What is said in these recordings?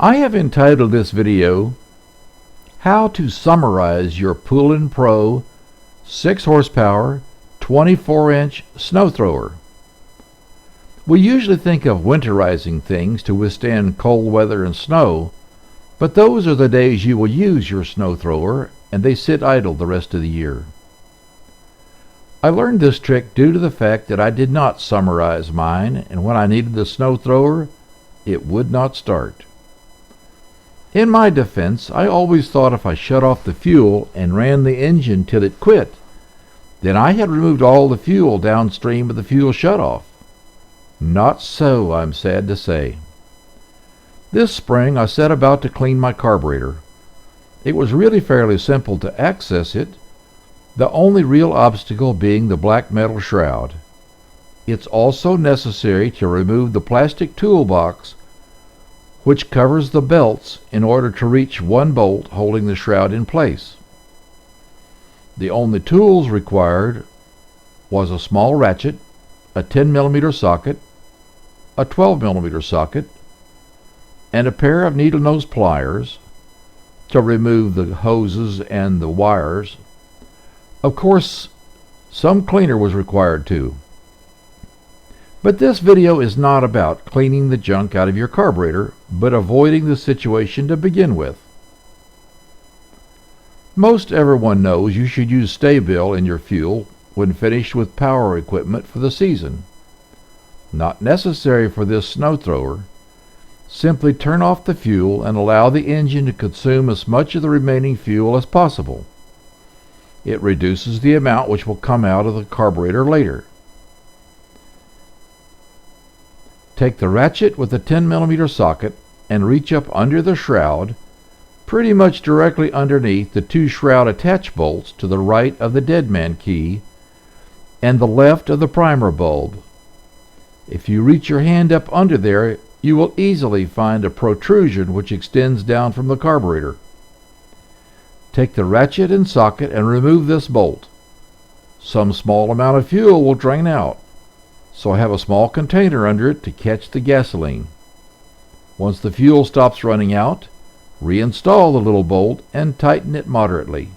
I have entitled this video, How to Summerize Your Poulan Pro 6 horsepower 24-inch snow thrower. We usually think of winterizing things to withstand cold weather and snow, but those are the days you will use your snow thrower and they sit idle the rest of the year. I learned this trick due to the fact that I did not summerize mine, and when I needed the snow thrower, it would not start. In my defense, I always thought if I shut off the fuel and ran the engine till it quit, then I had removed all the fuel downstream of the fuel shutoff. Not so, I'm sad to say. This spring I set about to clean my carburetor. It was really fairly simple to access it, the only real obstacle being the black metal shroud. It's also necessary to remove the plastic toolbox which covers the belts in order to reach one bolt holding the shroud in place. The only tools required was a small ratchet, a 10mm socket, a 12mm socket, and a pair of needle nose pliers to remove the hoses and the wires. Of course, some cleaner was required too. But this video is not about cleaning the junk out of your carburetor, but avoiding the situation to begin with. Most everyone knows you should use Sta-Bil in your fuel when finished with power equipment for the season. Not necessary for this snow thrower. Simply turn off the fuel and allow the engine to consume as much of the remaining fuel as possible. It reduces the amount which will come out of the carburetor later. Take the ratchet with the 10mm socket and reach up under the shroud, pretty much directly underneath the 2 shroud attach bolts to the right of the deadman key and the left of the primer bulb. If you reach your hand up under there, you will easily find a protrusion which extends down from the carburetor. Take the ratchet and socket and remove this bolt. Some small amount of fuel will drain out, so have a small container under it to catch the gasoline. Once the fuel stops running out, reinstall the little bolt and tighten it moderately.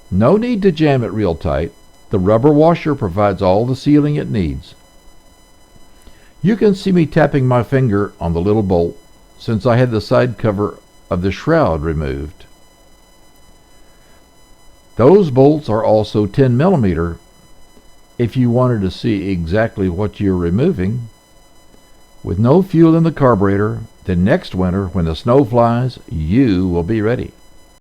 No need to jam it real tight. The rubber washer provides all the sealing it needs. You can see me tapping my finger on the little bolt since I had the side cover of the shroud removed. Those bolts are also 10mm. If you wanted to see exactly what you're removing. With no fuel in the carburetor, then next winter when the snow flies, you will be ready.